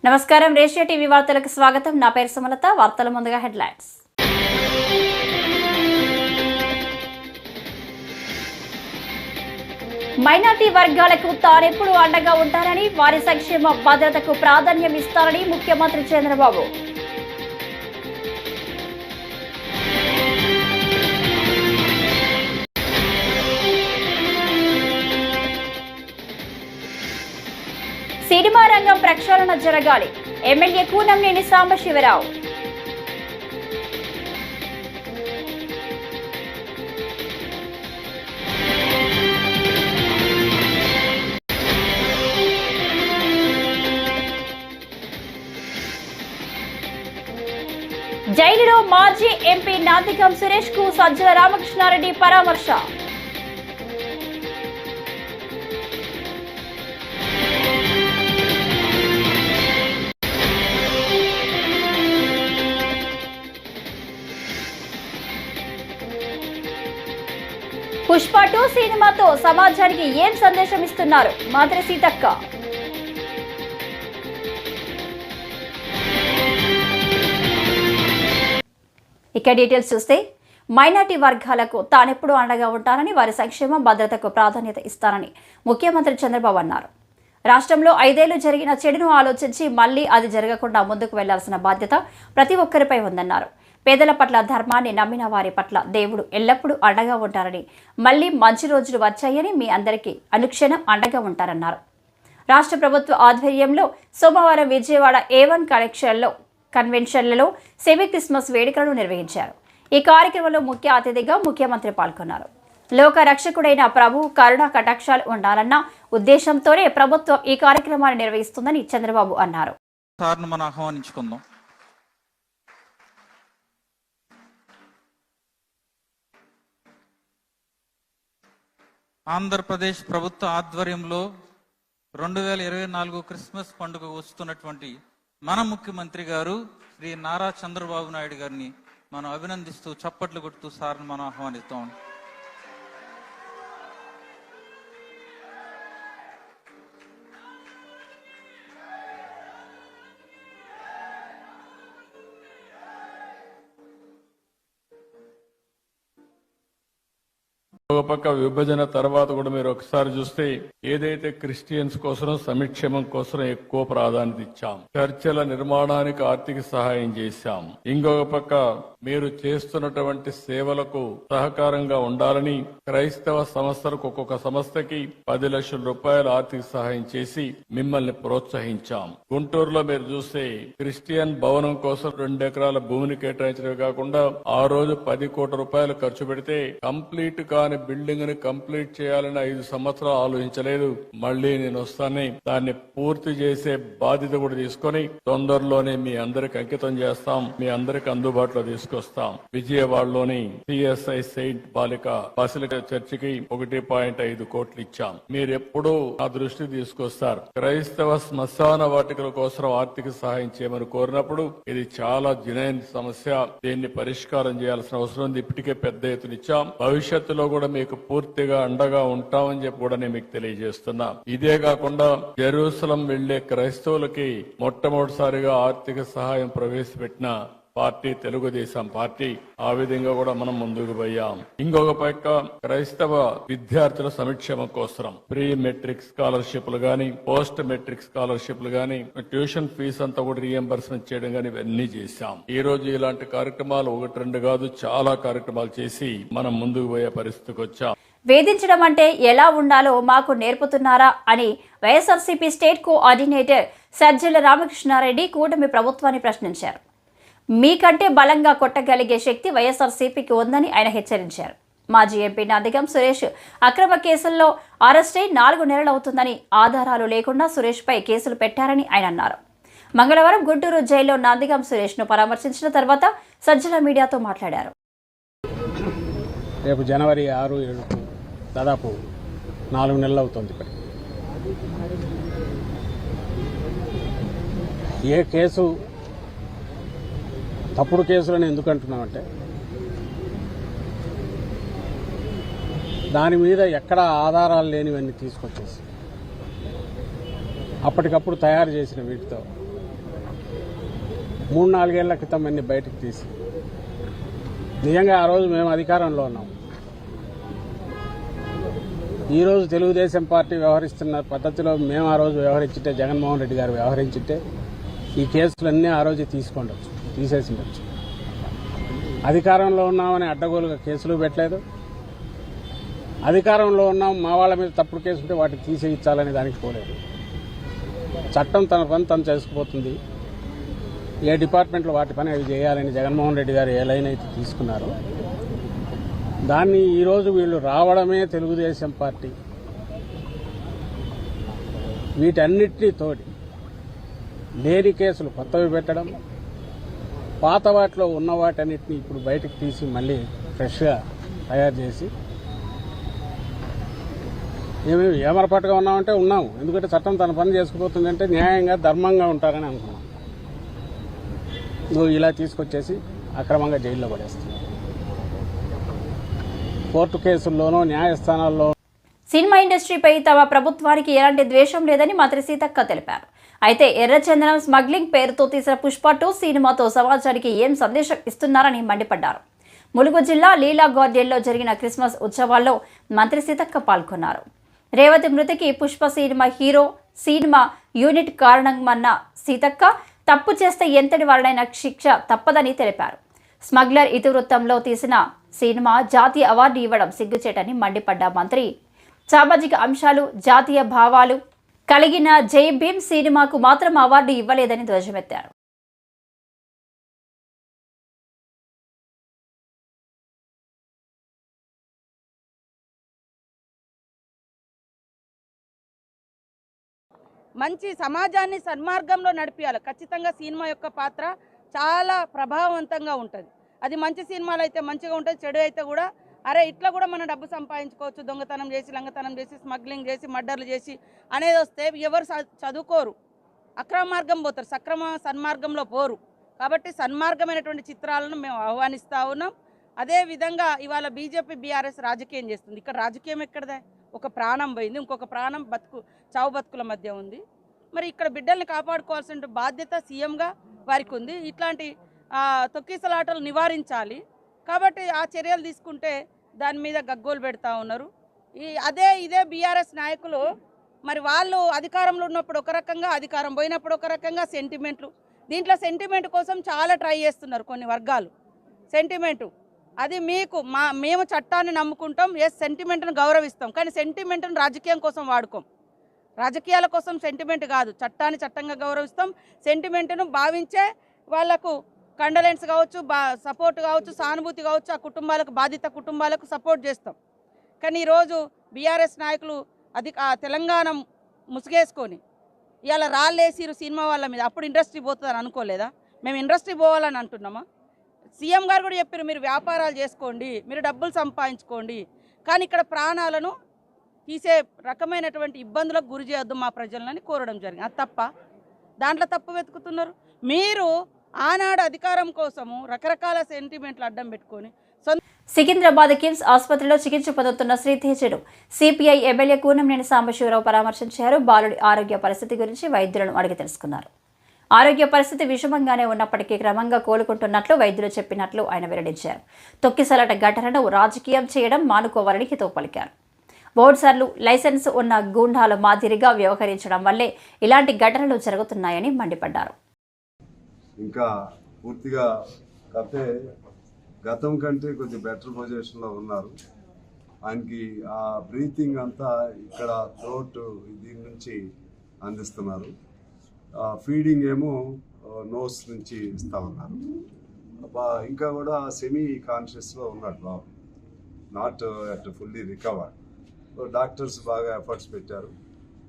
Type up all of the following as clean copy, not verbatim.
నమస్కారం రేషియా టీవీ వార్తలకు స్వాగతం. నా పేరు సుమలత. వార్తల ముందుగా హెడ్లైన్స్. మైనార్టీ వర్గాలకు తానెప్పుడు అండగా ఉంటారని, వారి సంక్షేమ భద్రతకు ప్రాధాన్యం ఇస్తారని ముఖ్యమంత్రి చంద్రబాబు. సినిమా రంగం ప్రక్షాళన జరగాలి. ఎమ్మెల్యే కూనంనేని సాంబశివరావు. జైలులో మాజీ ఎంపీ నాందిగం సురేష్ కు సజ్జల రామకృష్ణారెడ్డి పరామర్శ. పుష్ప 2 సినిమాతో సమాజానికి ఏం సందేశం ఇస్తున్నారు మంత్రి సీతక్క. ఇక డీటెయిల్స్ చూస్తే, మైనార్టీ వర్గాలకు తానెప్పుడు అండగా ఉంటానని, వారి సంక్షేమం భద్రతకు ప్రాధాన్యత ఇస్తానని ముఖ్యమంత్రి చంద్రబాబు అన్నారు. రాష్ట్రంలో 5 ఏళ్లు జరిగిన చెడును ఆలోచించి మళ్లీ అది జరగకుండా ముందుకు వెళ్లాల్సిన బాధ్యత ప్రతి ఒక్కరిపై ఉందన్నారు. పేదల పట్ల, ధర్మాన్ని నమ్మిన వారి పట్ల దేవుడు ఎల్లప్పుడూ అండగా ఉంటారని, మళ్లీ మంచి రోజులు వచ్చాయని మీ అందరికీ అనుక్షణం అండగా ఉంటారన్నారు. రాష్ట్ర ప్రభుత్వ ఆధ్వర్యంలో సోమవారం విజయవాడ A1 కన్వెన్షన్లలో సెమీ క్రిస్మస్ వేడుకలను నిర్వహించారు. ఈ కార్యక్రమంలో ముఖ్య అతిథిగా ముఖ్యమంత్రి పాల్గొన్నారు. లోక రక్షకుడైన ప్రభు కరుణ కటాక్షాలు ఉండాలన్న ఉద్దేశంతోనే ప్రభుత్వం ఈ కార్యక్రమాన్ని నిర్వహిస్తుందని చంద్రబాబు అన్నారు. ఆంధ్రప్రదేశ్ ప్రభుత్వ ఆధ్వర్యంలో 2024 క్రిస్మస్ పండుగ వస్తున్నటువంటి మన ముఖ్యమంత్రి గారు శ్రీ నారా చంద్రబాబు నాయుడు గారిని మనం అభినందిస్తూ చప్పట్లు కొడుతూ సార్ని మనం ఆహ్వానిస్తాం. ఒక పక్క విభజన తర్వాత కూడా మీరు ఒకసారి చూస్తే ఏదైతే క్రిస్టియన్స్ కోసం సంక్షేమం కోసం ఎక్కువ ప్రాధాన్యత ఇచ్చాం, చర్చల నిర్మాణానికి ఆర్థిక సహాయం చేశాం. ఇంకొక పక్క మీరు చేస్తున్నటువంటి సేవలకు సహకారంగా ఉండాలని క్రైస్తవ సంస్థలకు ఒక్కొక్క సంస్థకి 10 లక్షల రూపాయల ఆర్థిక సహాయం చేసి మిమ్మల్ని ప్రోత్సహించాం. గుంటూరులో మీరు చూస్తే క్రిస్టియన్ భవనం కోసం 2 ఎకరాల భూమిని కేటాయించడమే కాకుండా ఆ రోజు 10 కోట్ల రూపాయలు ఖర్చు పెడితే కంప్లీట్ కాని బిల్డింగ్ ని కంప్లీట్ చేయాలని 5 సంవత్సరాలు ఆలోచించలేదు. మళ్లీ నేను వస్తానే దాన్ని పూర్తి చేసే బాధ్యత కూడా తీసుకొని తొందరలోనే మీ అందరికి అంకితం చేస్తాం, మీ అందరికి అందుబాటులో తీసుకొస్తాం. విజయవాడలోని CSI సెయింట్ బాలిక బాసిలికా చర్చికి 1.5 కోట్లు ఇచ్చాం. మీరెప్పుడూ ఆ దృష్టి తీసుకొస్తారు. క్రైస్తవ శ్మశాన వాటికల కోసం ఆర్థిక సహాయం చేయమని కోరినప్పుడు ఇది చాలా జనైన సమస్య, దీన్ని పరిష్కారం చేయాల్సిన అవసరం ఉంది. ఇప్పటికే పెద్ద ఎత్తున ఇచ్చాం. భవిష్యత్తులో కూడా మీకు పూర్తిగా అండగా ఉంటామని చెప్పి కూడా నేను మీకు తెలియజేస్తున్నా. ఇదే కాకుండా జెరూసలం వెళ్లే క్రైస్తవులకి మొట్టమొదటిసారిగా ఆర్థిక సహాయం ప్రవేశపెట్టిన పార్టీ తెలుగుదేశం పార్టీ. ఆ విధంగా కూడా మనం ముందుకు పోయాం. ఇంకొక పక్క క్రైస్తవ విద్యార్థుల సంక్షేమం కోసం ప్రీ మెట్రిక్ స్కాలర్షిప్లు గాని, పోస్ట్ మెట్రిక్ స్కాలర్షిప్లు గాని, ట్యూషన్ ఫీజు అంతా కూడా రీఎంబర్స్మెంట్ చేయడం గాని ఇవన్నీ చేశాం. ఈ రోజు ఇలాంటి కార్యక్రమాలు 1-2 కాదు, చాలా కార్యక్రమాలు చేసి మనం ముందుకు పోయే పరిస్థితికి వచ్చాం. వేధించడం అంటే ఎలా ఉండాలో మాకు నేర్పుతున్నారా అని వైఎస్ఆర్సీపీ స్టేట్ కోఆర్డినేటర్ సజ్జల రామకృష్ణారెడ్డి కూటమి ప్రభుత్వాన్ని ప్రశ్నించారు. మీకంటే బలంగా కొట్టగలిగే శక్తి వైఎస్ఆర్సీపీకి ఉందని ఆయన హెచ్చరించారు. మాజీ ఎంపీ నాందిగం సురేష్ అక్రమ కేసుల్లో అరెస్టై 4 నెలలు అవుతుందని, ఆధారాలు లేకుండా సురేష్ పై కేసులు పెట్టారని ఆయన అన్నారు. మంగళవారం గుంటూరు జైల్లో నాందిగం సురేష్ ను పరామర్శించిన తర్వాత సజ్జల మీడియాతో మాట్లాడారు. రేపు జనవరి 6-7 దాదాపు 4 నెలలు అవుతుంది. ఏ కేసు తప్పుడు కేసులని ఎందుకు అంటున్నామంటే, దాని మీద ఎక్కడ ఆధారాలు లేనివన్నీ తీసుకొచ్చేసి అప్పటికప్పుడు తయారు చేసిన వీటితో మూడు-నాలుగేళ్ల క్రితం అన్ని బయటకు తీసి నిజంగా ఆ రోజు మేము అధికారంలో ఉన్నాం. ఈరోజు తెలుగుదేశం పార్టీ వ్యవహరిస్తున్న పద్ధతిలో మేము ఆ రోజు వ్యవహరించుంటే, జగన్మోహన్ రెడ్డి గారు వ్యవహరించుంటే ఈ కేసులన్నీ ఆ రోజు తీసేసి ఉండొచ్చు. అధికారంలో ఉన్నామని అడ్డగోలుగా కేసులు పెట్టలేదు. అధికారంలో ఉన్నాం, మా వాళ్ళ మీద తప్పుడు కేసు ఉంటే వాటిని తీసేయించాలని దానికి పోలేదు. చట్టం తన పని తను చేసుకుపోతుంది. ఏ డిపార్ట్మెంట్లో వాటి పని అవి చేయాలని జగన్మోహన్ రెడ్డి గారు ఏ లైన్ అయితే తీసుకున్నారో దాన్ని ఈరోజు వీళ్ళు రావడమే తెలుగుదేశం పార్టీ వీటన్నిటినీ తోడి లేని కేసులు కొత్తవి పెట్టడం, పాత వాటిలో ఉన్న వాటన్నిటిని ఇప్పుడు బయటకు తీసి మళ్ళీ ఫ్రెష్గా తయారు చేసి ఏమేమి ఏమరపాటుగా ఉన్నామంటే ఉన్నాము. ఎందుకంటే చట్టం తన పని చేసుకుపోతుందంటే న్యాయంగా ధర్మంగా ఉంటారని అనుకున్నాం. నువ్వు ఇలా తీసుకొచ్చేసి అక్రమంగా జైల్లో పడేస్తావు. కోర్టు కేసుల్లోనూ న్యాయస్థానాల్లో సినిమా ఇండస్ట్రీపై తమ ప్రభుత్వానికి ఎలాంటి ద్వేషం లేదని మంత్రి సీతక్క తెలిపారు. అయితే ఎర్రచందనం స్మగ్లింగ్ పేరుతో తీసిన పుష్ప 2 సినిమాతో సమాజానికి ఏం సందేశం ఇస్తున్నారని మండిపడ్డారు. ములుగు జిల్లా లీలా గార్డెన్లో జరిగిన క్రిస్మస్ ఉత్సవాల్లో మంత్రి సీతక్క పాల్గొన్నారు. రేవతి మృతికి పుష్ప సినిమా యూనిట్ కారణమన్న సీతక్క తప్పు చేస్తే ఎంతటి వారినైనా శిక్ష తప్పదని తెలిపారు. స్మగ్లర్ ఇతివృత్తంలో తీసిన సినిమా జాతీయ అవార్డు ఇవ్వడం సిగ్గుచేటని మండిపడ్డ మంత్రి సామాజిక అంశాలు, జాతీయ భావాలు కలిగిన జై భీమ్ సినిమాకు మాత్రం అవార్డు ఇవ్వలేదని ధ్వజమెత్తారు. మంచి సమాజాన్ని సన్మార్గంలో నడిపించాలి. ఖచ్చితంగా సినిమా యొక్క పాత్ర చాలా ప్రభావవంతంగా ఉంటుంది. అది మంచి సినిమాలు అయితే మంచిగా ఉంటుంది, చెడు అయితే కూడా అరే ఇట్లా కూడా మనం డబ్బు సంపాదించుకోవచ్చు, దొంగతనం చేసి, లంగతనం చేసి, స్మగ్లింగ్ చేసి, మర్డర్లు చేసి అనేది వస్తే ఎవరు చదువుకోరు, అక్రమ మార్గం పోతారు, సన్మార్గంలో పోరు. కాబట్టి సన్మార్గమైనటువంటి చిత్రాలను మేము ఆహ్వానిస్తూ ఉన్నాం. అదేవిధంగా ఇవాళ బీజేపీ బీఆర్ఎస్ రాజకీయం చేస్తుంది. ఇక్కడ రాజకీయం ఎక్కడదే? ఒక ప్రాణం పోయింది, ఇంకొక ప్రాణం చావు బతుకుల మధ్య ఉంది. మరి ఇక్కడ బిడ్డల్ని కాపాడుకోవాల్సిన బాధ్యత సీఎంగా వారికి ఉంది. ఇట్లాంటి తొక్కిసలాటలు నివారించాలి. కాబట్టి ఆ చర్యలు తీసుకుంటే దాని మీద గగ్గోలు పెడతా ఉన్నారు. ఇదే బీఆర్ఎస్ నాయకులు మరి వాళ్ళు అధికారంలో ఉన్నప్పుడు ఒక రకంగా, అధికారం పోయినప్పుడు ఒక రకంగా సెంటిమెంట్లు. దీంట్లో సెంటిమెంట్ కోసం చాలా ట్రై చేస్తున్నారు కొన్ని వర్గాలు. సెంటిమెంటు అది మేము చట్టాన్ని నమ్ముకుంటాం, సెంటిమెంట్ను గౌరవిస్తాం, కానీ సెంటిమెంట్ను రాజకీయం కోసం వాడుకోం. రాజకీయాల కోసం సెంటిమెంట్ కాదు, చట్టాన్ని చట్టంగా గౌరవిస్తాం. సెంటిమెంట్ను భావించే వాళ్లకు కండలెన్స్ కావచ్చు, సపోర్ట్ కావచ్చు, సానుభూతి కావచ్చు, ఆ కుటుంబాలకు, బాధిత కుటుంబాలకు సపోర్ట్ చేస్తాం. కానీ ఈరోజు బీఆర్ఎస్ నాయకులు తెలంగాణ ముసుగేసుకొని ఇవాళ రాళ్ళేసిరు సినిమా వాళ్ళ మీద. అప్పుడు ఇండస్ట్రీ పోతుందని అనుకోలేదా? మేము ఇండస్ట్రీ పోవాలని అంటున్నామా? సీఎం గారు కూడా చెప్పారు, మీరు వ్యాపారాలు చేసుకోండి, మీరు డబ్బులు సంపాదించుకోండి, కానీ ఇక్కడ ప్రాణాలను తీసే రకమైనటువంటి ఇబ్బందులకు గురి చేయొద్దు మా ప్రజలని కోరడం జరిగింది. అది తప్ప దాంట్లో తప్పు వెతుకుతున్నారు. మీరు ఆనాడు అధికారం కోసము రకరకాల సెంటిమెంట్లు అడ్డం పెట్టుకొని సికింద్రాబాద్ కిమ్స్ ఆసుపత్రిలో చికిత్స పొందుతున్న శ్రీతేజుడు సిపిఐ ఎమ్మెల్యే కూనంనేని సాంబశివరావు పరామర్శించారు. బాలుడి ఆరోగ్య పరిస్థితి గురించి వైద్యులను అడిగి తెలుసుకున్నారు. ఆరోగ్య పరిస్థితి విషమంగానే ఉన్నప్పటికీ క్రమంగా కోలుకుంటున్నట్లు వైద్యులు చెప్పినట్లు ఆయన వెల్లడించారు. తొక్కిసలాట ఘటనను రాజకీయం చేయడం మానుకోవాలని హితవు పలికారు. బౌన్సర్లు, లైసెన్స్ ఉన్న గూండాల మాదిరిగా వ్యవహరించడం వల్లే ఇలాంటి ఘటనలు జరుగుతున్నాయని మండిపడ్డారు. ఇంకా పూర్తిగా కాకపోతే గతం కంటే కొద్దిగా బెటర్ పొజిషన్లో ఉన్నారు. ఆయనకి ఆ బ్రీతింగ్ అంతా ఇక్కడ థ్రోట్ దీని నుంచి అందిస్తున్నారు. ఫీడింగ్ ఏమో నోస్ నుంచి ఇస్తా ఉన్నారు. ఇంకా కూడా సెమీ కాన్షియస్లో ఉన్నాడు బాబు, not at fully recovered. Doctors బాగా ఎఫర్ట్స్ పెట్టారు.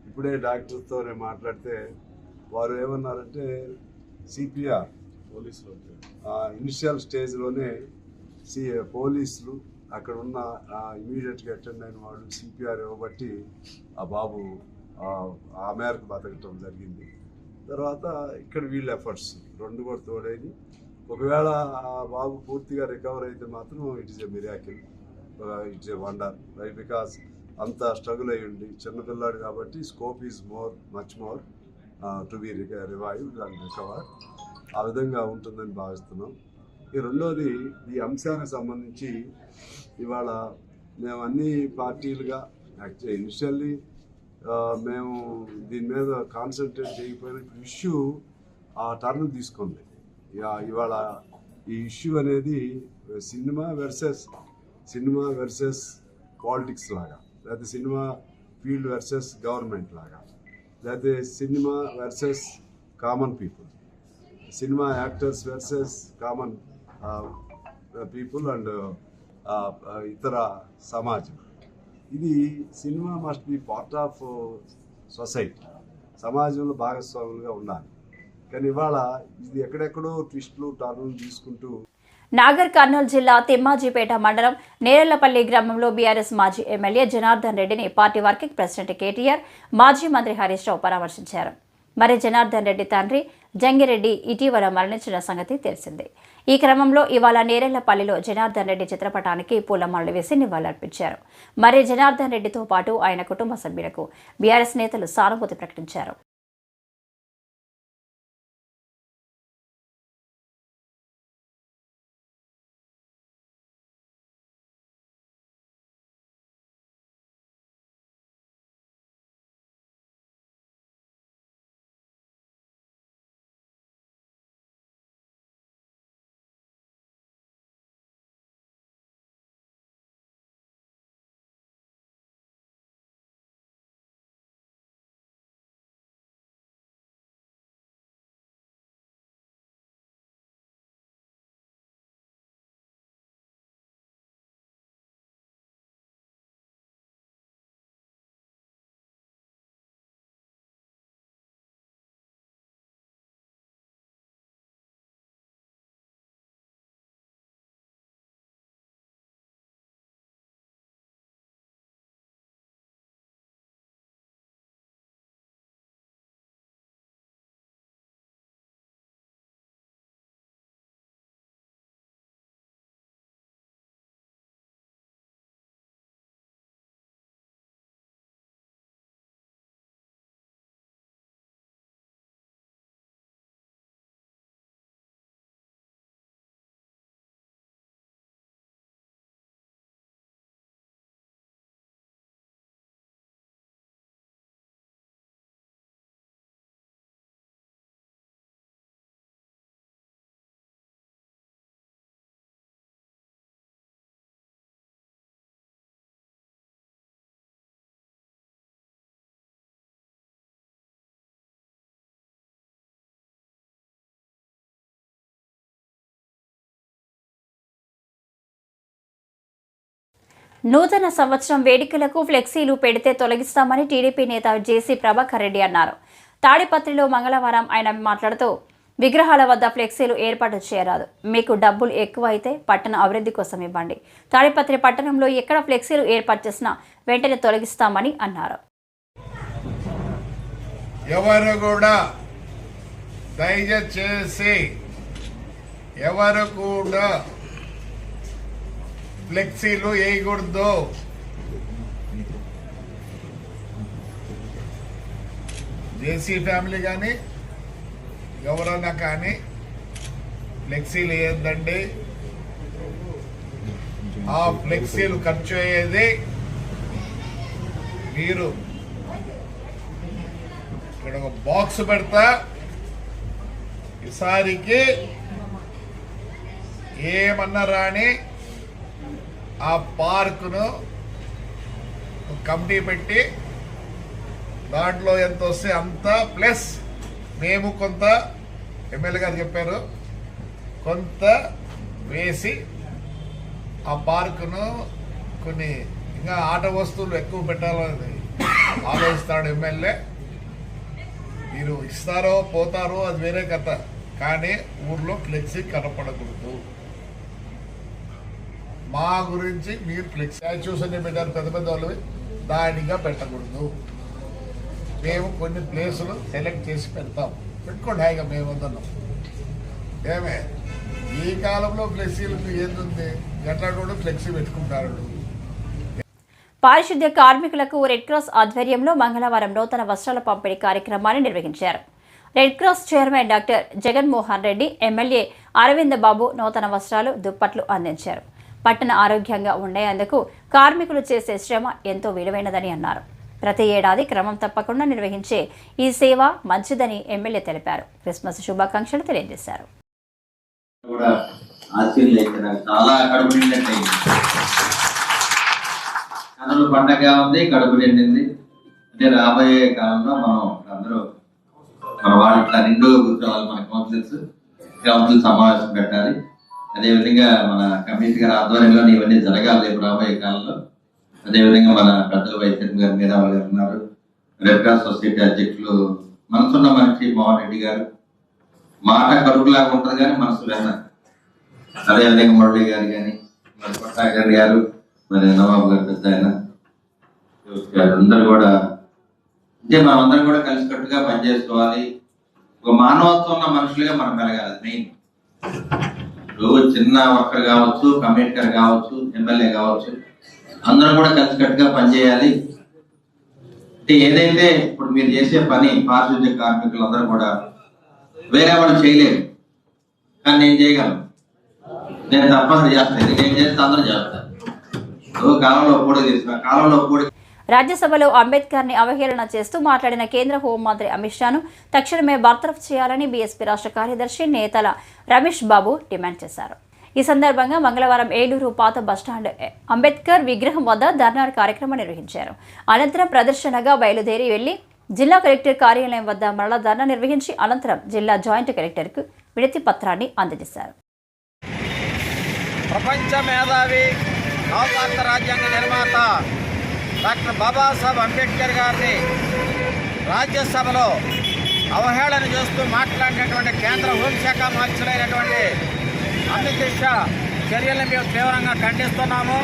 ఇప్పుడే డాక్టర్తో నేను మాట్లాడితే వారు ఏమన్నారంటే సిపిఆర్ పోలీసులు ఇనిషియల్ స్టేజ్లోనే పోలీసులు అక్కడ ఉన్న ఇమీడియట్గా అటెండ్ అయిన వాళ్ళు సిపిఆర్ ఇవ్వబట్టి ఆ బాబు ఆ మేరకు బతకటం జరిగింది. తర్వాత ఇక్కడ వీళ్ళ ఎఫర్ట్స్ రెండు కూడా తోడైంది. ఒకవేళ ఆ బాబు పూర్తిగా రికవర్ అయితే మాత్రం it is a miracle, it's a wonder, right? Because అంత స్ట్రగుల్ అయ్యి ఉండి చిన్నపిల్లాడు కాబట్టి scope is much more. To be revived and recovered. ఆ విధంగా ఉంటుందని భావిస్తున్నాం. ఈ రెండోది, ఈ అంశానికి సంబంధించి ఇవాళ మేము అన్ని పార్టీలుగా యాక్చువల్లీ ఇనిషియల్లీ మేము దీని మీద కాన్సన్ట్రేట్ చేయకపోయిన ఇష్యూ ఆ టర్న్ తీసుకుంది. ఇవాళ ఈ ఇష్యూ అనేది సినిమా వర్సెస్ పాలిటిక్స్ లాగా, లేకపోతే సినిమా ఫీల్డ్ వర్సెస్ గవర్నమెంట్ లాగా, లేకపోతే cinema versus common people, cinema actors versus common people and ఇతర సమాజం. ఇది cinema must be part of society, సమాజంలో భాగస్వాములుగా ఉండాలి. కానీ ఇవాళ ఇది ఎక్కడెక్కడో ట్విస్టులు టర్నులు తీసుకుంటూ. నాగర్ కర్నూలు జిల్లా తిమ్మాజీపేట మండలం నేరెళ్లపల్లి గ్రామంలో బీఆర్ఎస్ మాజీ ఎమ్మెల్యే జనార్దన్ రెడ్డిని పార్టీ వర్కింగ్ ప్రెసిడెంట్ కేటీఆర్, మాజీ మంత్రి హరీష్ రావు పరామర్శించారు. మరి జనార్దన్ రెడ్డి తండ్రి జంగిరెడ్డి ఇటీవల మరణించిన సంగతి తెలిసిందే. ఈ క్రమంలో ఇవాళ నేరెళ్లపల్లిలో జనార్దన్ రెడ్డి చిత్రపటానికి పూలమాలలు వేసి నివాళులర్పించారు. మరి జనార్దన్ రెడ్డితో పాటు ఆయన కుటుంబ సభ్యులకు బీఆర్ఎస్ నేతలు సానుభూతి ప్రకటించారు. నూతన సంవత్సరం వేడుకలకు ఫ్లెక్సీలు పెడితే తొలగిస్తామని టీడీపీ నేత జేసీ ప్రభాకర్ రెడ్డి అన్నారు. తాడిపత్రిలో మంగళవారం ఆయన మాట్లాడుతూ, విగ్రహాల వద్ద ఫ్లెక్సీలు ఏర్పాటు చేయరాదు. మీకు డబ్బులు ఎక్కువ అయితే పట్టణ అభివృద్ధి కోసం ఇవ్వండి. తాడిపత్రి పట్టణంలో ఎక్కడ ఫ్లెక్సీలు ఏర్పాటు చేసినా వెంటనే తొలగిస్తామని అన్నారు. ఎవరు కూడా దయచేసి ఎవరు కూడా ఫ్లెక్సీలు వేయకూడదు. జేసీ ఫ్యామిలీ కానీ ఎవరైనా కానీ ఫ్లెక్సీలు వేయద్దండి. ఆ ఫ్లెక్సీలు ఖర్చు అయ్యేది మీరు ఇక్కడ ఒక బాక్స్ పెడతా, ఈసారికి ఏమన్నా రాని ఆ పార్కును కమిటీ పెట్టి దాంట్లో ఎంత వస్తే అంత ప్లస్ మేము కొంత ఎమ్మెల్యే గారు చెప్పారు కొంత వేసి ఆ పార్కును కొన్ని ఇంకా ఆట వస్తువులు ఎక్కువ పెట్టాలని ఆలోచిస్తాడు ఎమ్మెల్యే. మీరు ఇస్తారో పోతారో అది వేరే కథ, కానీ ఊర్లో ఫ్లెక్సీ కనపడకూడదు. మా గురించి మీరు ఫ్లెక్సీ చూసని పెట్టారు పెద్ద పెద్ద వాళ్ళు, దానిగా పెట్టకూడదు. మేము కొన్ని ప్లేసులు సెలెక్ట్ చేసి పెడతాం, పెట్టుకోండి హాయిగా, మేము వద్దన్నాం. ఏమే ఈ కాలంలో ఫ్లెక్సీలకు ఏంటుంది, గట్లా కూడా ఫ్లెక్సీ పెట్టుకుంటారు. పారిశుద్ధ్య కార్మికులకు రెడ్ క్రాస్ ఆధ్వర్యంలో మంగళవారం నూతన వస్త్రాల పంపిణీ కార్యక్రమాన్ని నిర్వహించారు. Red Cross chairman doctor Jaganmohan Reddy, MLA Aravind Babu నూతన వస్త్రాలు, దుప్పట్లు అందించారు. పట్టణ ఆరోగ్యంగా ఉండేందుకు కార్మికులు చేసే శ్రమ ఎంతో విలువైనదని అన్నారు. ప్రతి ఏడాది క్రమం తప్పకుండా నిర్వహించే ఈ సేవ మంచిదని ఎమ్మెల్యే తెలిపారు. క్రిస్మస్ శుభాకాంక్షలు తెలియజేశారు. కనులు పండగ ఉంది, కడుపు నిండింది. అంటే రాబోయే కాలంలో మనం అందరూ మన వాళ్ళు ఇట్లా నిండుగా కూర్చోవాలి. మన కౌన్సిల్ సమావేశం పెట్టాలి. అదేవిధంగా మన కమిషనర్ గారి ఆధ్వర్యంలో ఇవన్నీ జరగాలి రేపు రాబోయే కాలంలో. అదేవిధంగా మన పెద్దలు వైద్యం గారు, మీరాబాయి గారు ఉన్నారు, రెడ్ క్రాస్ సొసైటీ అధ్యక్షులు మనసున్న మనిషి మోహన్ రెడ్డి గారు. మాట కరుకులాగా ఉంటుంది కానీ మనసు వెన్న. అదేవిధంగా మురళి గారు కానీ, మరి కొట్టాగర్ గారు, మరి నవాబు గారు పెద్ద ఆయన అందరూ కూడా అంటే మనం అందరం కూడా కలిసికట్టుగా పనిచేసుకోవాలి. ఒక మానవత్వం ఉన్న మనుషులుగా మనం పెరగాలి. మెయిన్ చిన్న వర్కర్ కావచ్చు, కమిషనర్ కావచ్చు, ఎమ్మెల్యే కావచ్చు, అందరం కూడా కలిసికట్టుగా పనిచేయాలి. అంటే ఏదైతే ఇప్పుడు మీరు చేసే పని పారిశుద్ధ్య కార్మికులు అందరూ కూడా వేరే వాళ్ళు చేయలేరు, కానీ నేను చేయగలను. నేను తప్పనిసరి చేస్తాను. నేను చేస్తే అందరూ చేస్తాను. కాలంలో కూడా తీసుకున్నా కాలంలో కూడా. రాజ్యసభలో అంబేద్కర్ ని అవహేళన చేస్తూ మాట్లాడిన కేంద్ర హోంమంత్రి అమిత్ షాను తక్షణమే బర్తరఫ్ చేయాలని బీఎస్పీ రాష్ట్ర కార్యదర్శి నేతల రమేష్ బాబు డిమాండ్ చేశారు. ఈ సందర్భంగా మంగళవారం ఏలూరు పాత బస్టాండ్ అంబేద్కర్ విగ్రహం వద్ద ధర్నా కార్యక్రమం నిర్వహించారు. అనంతరం ప్రదర్శనగా బయలుదేరి వెళ్లి జిల్లా కలెక్టర్ కార్యాలయం వద్ద మరలా ధర్నా నిర్వహించి అనంతరం జిల్లా జాయింట్ కలెక్టర్కు వినతి పత్రాన్ని అందజేశారు. ప్రపంచ మేధావి, నవభారత రాజ్యాంగ నిర్మాత డాక్టర్ బాబాసాహెబ్ అంబేద్కర్ గారిని రాజ్యసభలో అవహేళన చేస్తూ మాట్లాడినటువంటి కేంద్ర హోంశాఖ మంత్రులైనటువంటి అమిత్ షా చర్యలను మేము తీవ్రంగా ఖండిస్తున్నాము.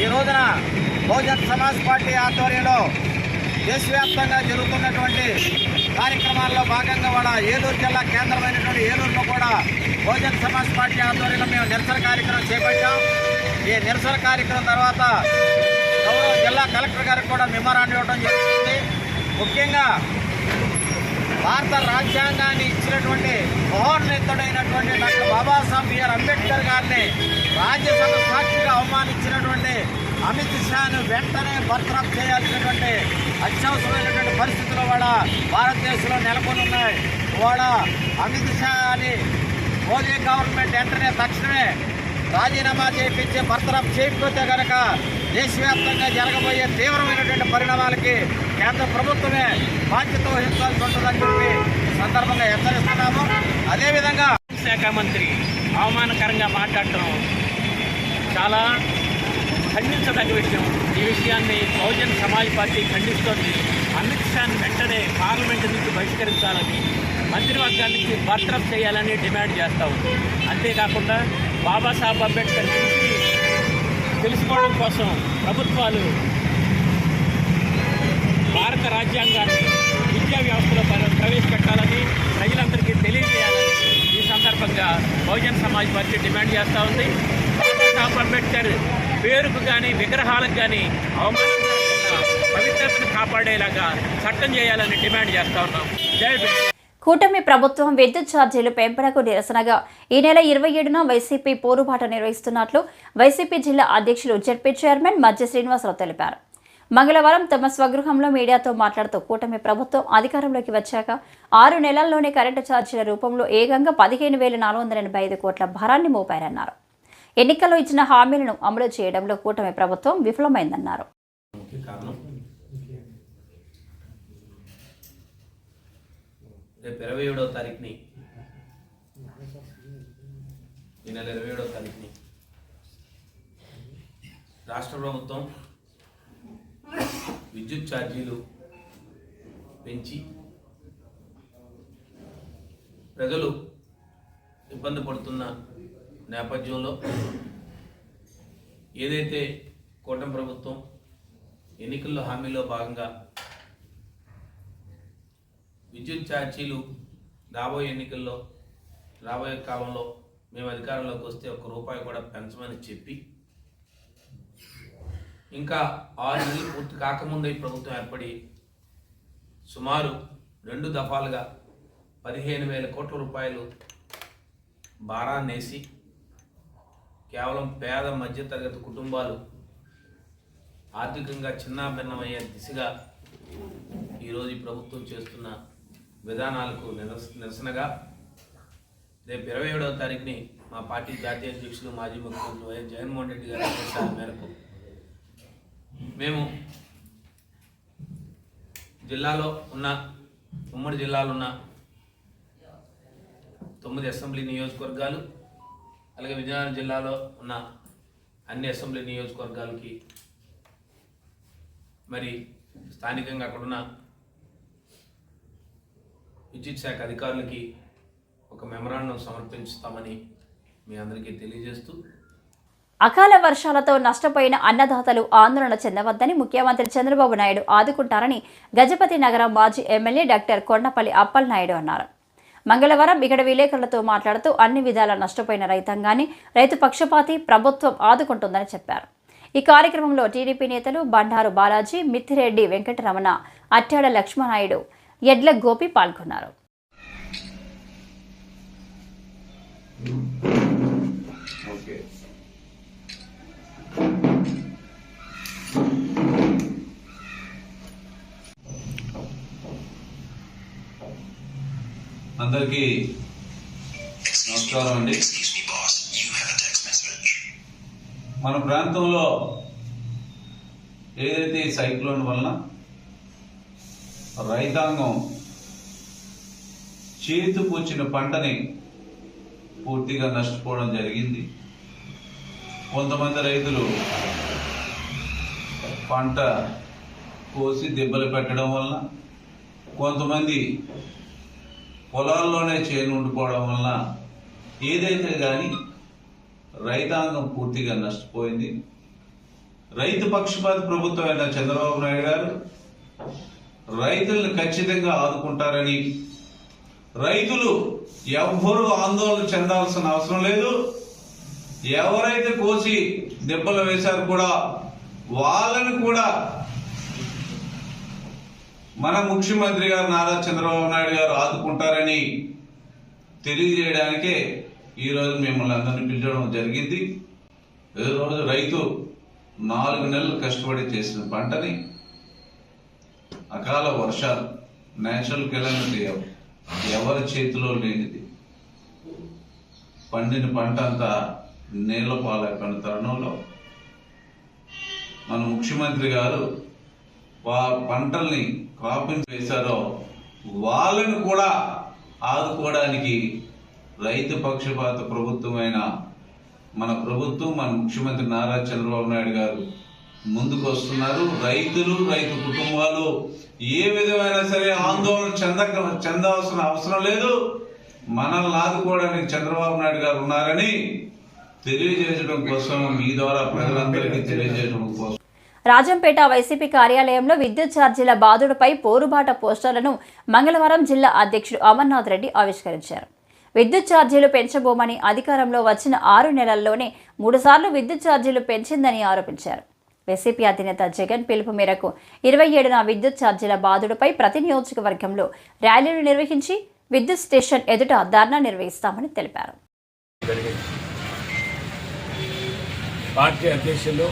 ఈ రోజున బహుజన్ సమాజ్ పార్టీ ఆధ్వర్యంలో దేశవ్యాప్తంగా జరుగుతున్నటువంటి కార్యక్రమాల్లో భాగంగా కూడా ఏలూరు జిల్లా కేంద్రమైనటువంటి ఏలూరులో కూడా బహుజన్ సమాజ్ పార్టీ ఆధ్వర్యంలో మేము నిరసన కార్యక్రమం చేపట్టాం. ఈ నిరసన కార్యక్రమం తర్వాత గౌరవ జిల్లా కలెక్టర్ గారికి కూడా మెమోరాండం ఇవ్వడం జరుగుతుంది. ముఖ్యంగా భారత రాజ్యాంగాన్ని ఇచ్చినటువంటి మహోన్నతుడైనటువంటి డాక్టర్ బాబాసాహెబ్ బిఆర్ అంబేద్కర్ గారిని రాజ్యసభ సాక్షిగా అవమానించినటువంటి అమిత్ షాను వెంటనే బర్తరఫ్ చేయాల్సినటువంటి అత్యవసరమైనటువంటి పరిస్థితులు కూడా భారతదేశంలో నెలకొని ఉన్నాయి. కూడా అమిత్ షా అని మోదీ గవర్నమెంట్ వెంటనే తక్షణమే రాజీనామా చేయించి బర్తరఫ్ చేయకపోతే కనుక దేశవ్యాప్తంగా జరగబోయే తీవ్రమైనటువంటి పరిణామాలకి కేంద్ర ప్రభుత్వమే బాధ్యత వహించాల్సి ఉంటుందని చెప్పి సందర్భంగా హెచ్చరిస్తున్నాము. అదేవిధంగా శాఖ మంత్రి అవమానకరంగా మాట్లాడటం చాలా ఖండించదగ్గ విషయం. ఈ విషయాన్ని బహుజన్ సమాజ్ పార్టీ ఖండిస్తోంది. అమిత్ షాను వెంటనే పార్లమెంటు నుంచి బహిష్కరించాలని, మంత్రివర్గానికి బర్తరఫ్ చేయాలని డిమాండ్ చేస్తూ ఉంది. అంతేకాకుండా బాబాసాహెబ్ అంబేద్కర్ గురించి తెలుసుకోవడం కోసం ప్రభుత్వాలు భారత రాజ్యాంగాన్ని విద్యా వ్యవస్థలో ప్రవేశపెట్టాలని ప్రజలందరికీ తెలియజేయాలని ఈ సందర్భంగా బహుజన్ సమాజ్ పార్టీ డిమాండ్ చేస్తూ ఉంది. బాబాసాహెబ్ అంబేద్కర్ పేరుకు కానీ విగ్రహాలకు కానీ అవమానం పవిత్రతను కాపాడేలాగా చట్టం చేయాలని డిమాండ్ చేస్తూ ఉన్నాం. జై భీమ్. కూటమి ప్రభుత్వం విద్యుత్ ఛార్జీలు పెంపునకు నిరసనగా ఈ నెల 27న వైసీపీ పోరుబాట నిర్వహిస్తున్నట్లు వైసీపీ జిల్లా అధ్యక్షులు జెడ్పీ చైర్మన్ మధ్య శ్రీనివాసరావు తెలిపారు. మంగళవారం తమ స్వగృహంలో మీడియాతో మాట్లాడుతూ కూటమి ప్రభుత్వం అధికారంలోకి వచ్చాక 6 నెలల్లోనే కరెంటు ఛార్జీల రూపంలో ఏకంగా 15,485 కోట్ల భారాన్ని మోపారన్నారు. ఎన్నికల్లో ఇచ్చిన హామీలను అమలు చేయడంలో కూటమి ప్రభుత్వం విఫలమైందన్నారు. రేపు 27వ తారీఖుని ఈ నెల 27వ తారీఖుని రాష్ట్ర ప్రభుత్వం విద్యుత్ ఛార్జీలు పెంచి ప్రజలు ఇబ్బంది పడుతున్న నేపథ్యంలో ఏదైతే కూటమి ప్రభుత్వం ఎన్నికల్లో హామీలో భాగంగా విద్యుత్ ఛార్జీలు రాబోయే ఎన్నికల్లో రాబోయే కాలంలో మేము అధికారంలోకి వస్తే ₹1 కూడా పెంచమని చెప్పి ఇంకా 6 నెలలు పూర్తి కాకముందే ఈ ప్రభుత్వం ఏర్పడి సుమారు 2 దఫాలుగా 15,000 కోట్ల రూపాయలు భారాన్నేసి కేవలం పేద మధ్యతరగతి కుటుంబాలు ఆర్థికంగా చిన్నాభిన్నమయ్యే దిశగా ఈరోజు ఈ ప్రభుత్వం చేస్తున్న విధానాలకు నిరసనగా రేపు 27వ తారీఖుని మా పార్టీ జాతీయ అధ్యక్షులు మాజీ ముఖ్యమంత్రి వైఎస్ జగన్మోహన్ రెడ్డి గారి ఆదేశాల మేరకు మేము జిల్లాలో ఉన్న ఉమ్మడి జిల్లాలో ఉన్న 9 అసెంబ్లీ నియోజకవర్గాలు అలాగే విజయనగరం జిల్లాలో ఉన్న అన్ని అసెంబ్లీ నియోజకవర్గాలకి మరి స్థానికంగా అక్కడున్న విద్యుత్ శాఖ అధికారులకి ఒక మెమరాండం సమర్పిస్తామని మీ అందరికీ తెలియజేస్తూ అకాల వర్షాలతో నష్టపోయిన అన్నదాతలు ఆందోళన చెందవద్దని ముఖ్యమంత్రి చంద్రబాబు నాయుడు ఆదుకుంటారని గజపతి నగరం మాజీ ఎమ్మెల్యే డాక్టర్ కొండపల్లి అప్పలనాయుడు అన్నారు. మంగళవారం ఇక్కడ విలేకరులతో మాట్లాడుతూ అన్ని విధాలా నష్టపోయిన రైతాంగాన్ని రైతు పక్షపాతి ప్రభుత్వం ఆదుకుంటుందని చెప్పారు. ఈ కార్యక్రమంలో టీడీపీ నేతలు బండారు బాలాజీ, మిత్తిరెడ్డి వెంకటరమణ, అట్టాడ లక్ష్మణాయుడు, ఎడ్ల గోపి పాల్గొన్నారు. అందరికీ నమస్కారం అండి. మన ప్రాంతంలో ఏదైతే ఈ సైక్లోన్ వలన రైతాంగం చేతికొచ్చిన పంటని పూర్తిగా నష్టపోవడం జరిగింది. కొంతమంది రైతులు పంట కోసి దెబ్బలు పెట్టడం వలన, కొంతమంది పొలాల్లోనే చేను ఉండిపోవడం వలన ఏదైతే కానీ రైతాంగం పూర్తిగా నష్టపోయింది. రైతు పక్షపాత ప్రభుత్వం అయిన చంద్రబాబు నాయుడు గారు రైతులను ఖచ్చితంగా ఆదుకుంటారని, రైతులు ఎవ్వరూ ఆందోళన చెందాల్సిన అవసరం లేదు. ఎవరైతే కోసి దెబ్బలు వేశారు కూడా వాళ్ళని కూడా మన ముఖ్యమంత్రి గారు నారా చంద్రబాబు నాయుడు గారు ఆదుకుంటారని తెలియజేయడానికే ఈరోజు మిమ్మల్ని అందరినీ పిలిచడం జరిగింది. ఈరోజు రైతు 4 నెలలు కష్టపడి చేసిన పంటని అకాల వర్షాలు, నేచురల్ కెలామిటీ ఎవరి చేతిలో లేనిది, పండిన పంట అంతా నీళ్ల పాలైపోయిన తరుణంలో మన ముఖ్యమంత్రి గారు పంటల్ని క్రాపింగ్ వేశారో వాళ్ళని కూడా ఆదుకోవడానికి రైతు పక్షపాత ప్రభుత్వమైన మన ప్రభుత్వం, మన ముఖ్యమంత్రి నారా చంద్రబాబు నాయుడు గారు ముందుకు వస్తున్నారు. రైతులు, రైతు కుటుంబాలు ఏ విధమైన సరే ఆందోళన చెందాల్సిన అవసరం లేదు. మనల్ని ఆదుకోవడానికి చంద్రబాబు నాయుడు గారు ఉన్నారని తెలియజేయడం కోసం, మీ ద్వారా ప్రజలందరికీ తెలియజేయడం కోసం రాజంపేట వైసీపీ కార్యాలయంలో విద్యుత్ ఛార్జీల బాదుడుపై పోరుబాట పోస్టర్లను మంగళవారం జిల్లా అధ్యక్షుడు అమర్నాథ్ రెడ్డి ఆవిష్కరించారు. విద్యుత్ ఛార్జీలు పెంచబోమని అధికారంలో వచ్చిన 6 నెలల్లోనే 3 సార్లు విద్యుత్ ఛార్జీలు పెంచిందని ఆరోపించారు. వైసీపీ అధినేత జగన్ పిలుపు మేరకు 27న విద్యుత్ ఛార్జీల బాదుడుపై ప్రతి నియోజకవర్గంలో ర్యాలీలు నిర్వహించి విద్యుత్ స్టేషన్ ఎదుట ధర్నా నిర్వహిస్తామని తెలిపారు. పార్టీ అధ్యక్షులు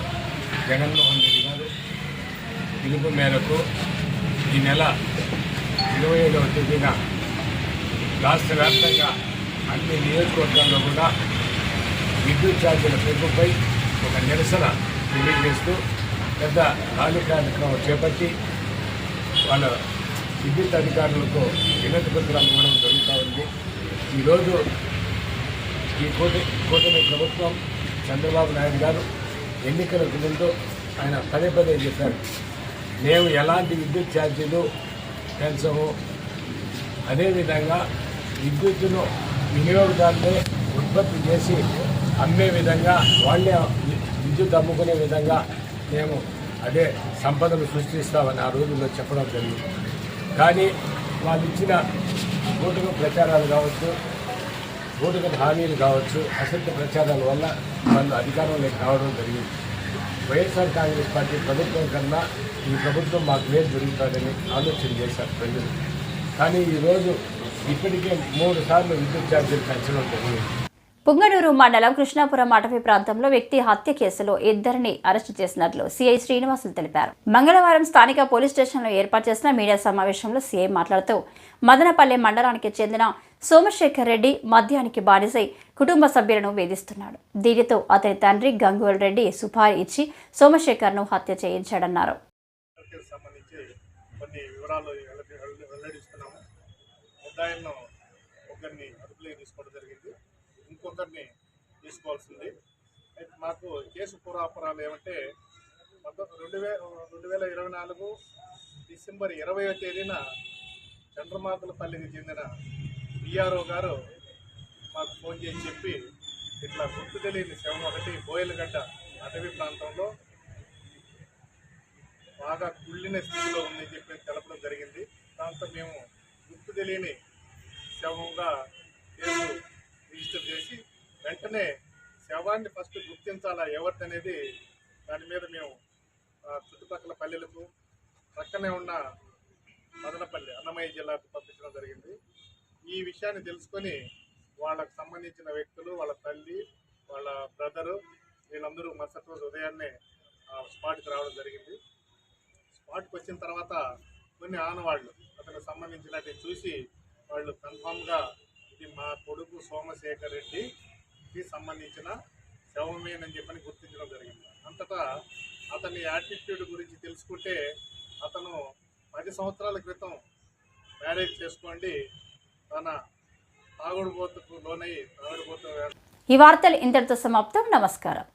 జగన్మోహన్ రెడ్డి గారు పిలుపు మేరకు ఈ నెల 27వ తేదీన రాష్ట్ర వ్యాప్తంగా అన్ని నియోజకవర్గాల్లో కూడా విద్యుత్ ఛార్జీల పెంపుపై ఒక నిరసన తెలియజేస్తూ పెద్ద ర్యాలీ కార్యక్రమం చేపట్టి వాళ్ళ విద్యుత్ అధికారులకు వినతి పత్రాలు ఇవ్వడం జరుగుతూ ఉంది. ఈరోజు ఈ కూటమి ప్రభుత్వం చంద్రబాబు నాయుడు గారు ఎన్నికలకు ముందు ఆయన పదే చెప్పారు, మేము ఎలాంటి విద్యుత్ ఛార్జీలు పెంచము, అదేవిధంగా విద్యుత్తును వినియోగదారులే ఉత్పత్తి చేసి అమ్మే విధంగా, వాళ్ళే విద్యుత్ అమ్ముకునే విధంగా మేము అదే సంపదను సృష్టిస్తామని ఆ రోజుల్లో చెప్పడం జరిగింది. కానీ వాళ్ళు ఇచ్చిన కూటమి ప్రచారాలు కావచ్చు, కూటమి హామీలు కావచ్చు, అసత్య ప్రచారాల వల్ల వాళ్ళు అధికారంలోకి రావడం జరిగింది. వైఎస్ఆర్ కాంగ్రెస్ పార్టీ ప్రభుత్వం కన్నా ఈ ప్రభుత్వం మాకు మేలు జరుగుతుందని ఆలోచన చేశారు ప్రజలు. కానీ ఈరోజు ఇప్పటికే 3 సార్లు విద్యుత్ ఛార్జీలు పెంచడం జరిగింది. పుంగనూరు మండలం కృష్ణాపురం అటవీ ప్రాంతంలో వ్యక్తి హత్య కేసులో 2 అరెస్టు చేసినట్లు సీఐ శ్రీనివాసులు తెలిపారు. మంగళవారం స్థానిక పోలీస్ స్టేషన్లో ఏర్పాటు చేసిన మీడియా సమావేశంలో సీఐ మాట్లాడుతూ మదనపల్లె మండలానికి చెందిన సోమశేఖర్ రెడ్డి మద్యానికి బానిసై కుటుంబ సభ్యులను వేధిస్తున్నాడు. దీనితో అతని తండ్రి గంగోల్ రెడ్డి సుపారీ ఇచ్చి సోమశేఖర్ను హత్య చేయించాడన్నారు. ఇంకొకరిని తీసుకోవాల్సింది. అయితే మాకు కేసు పూర్వాపరాలు ఏమంటే 2024 డిసెంబర్ 20వ తేదీన చంద్రమాకులపల్లికి చెందిన పిఆర్ఓ గారు మాకు ఫోన్ చేసి చెప్పి ఇట్లా గుర్తు తెలియని శవం ఒకటి బోయలగడ్డ అటవీ ప్రాంతంలో బాగా కుళ్ళిన స్థితిలో ఉందని చెప్పి తెలపడం జరిగింది. దాంతో మేము గుర్తు తెలియని శవంగా కేసు రిజిస్టర్ చేసి వెంటనే శవాన్ని ఫస్ట్ గుర్తించాలా ఎవరిదనేది దాని మీద మేము చుట్టుపక్కల పల్లెలకు పక్కనే ఉన్న మదనపల్లి అన్నమయ్య జిల్లాకు పంపించడం జరిగింది. ఈ విషయాన్ని తెలుసుకొని వాళ్ళకు సంబంధించిన వ్యక్తులు, వాళ్ళ తల్లి, వాళ్ళ బ్రదరు వీళ్ళందరూ మరుసటి రోజు ఉదయాన్నే స్పాట్కి రావడం జరిగింది. స్పాట్కి వచ్చిన తర్వాత కొన్ని ఆనవాళ్ళు అతనికి సంబంధించినట్టు చూసి వాళ్ళు కన్ఫామ్గా ఇది మా కొడుకు సోమశేఖర్ రెడ్డికి సంబంధించిన శవమేనని చెప్పని గుర్తించడం జరిగింది. అంతటా అతని యాటిట్యూడ్ గురించి తెలుసుకుంటే అతను 10 సంవత్సరాల క్రితం మ్యారేజ్ చేసుకోండి తన తాగుడుబోతుకు లోనై తాగుడుబోతు. ఈ వార్తలు ఇంతటితో సమాప్తం. నమస్కారం.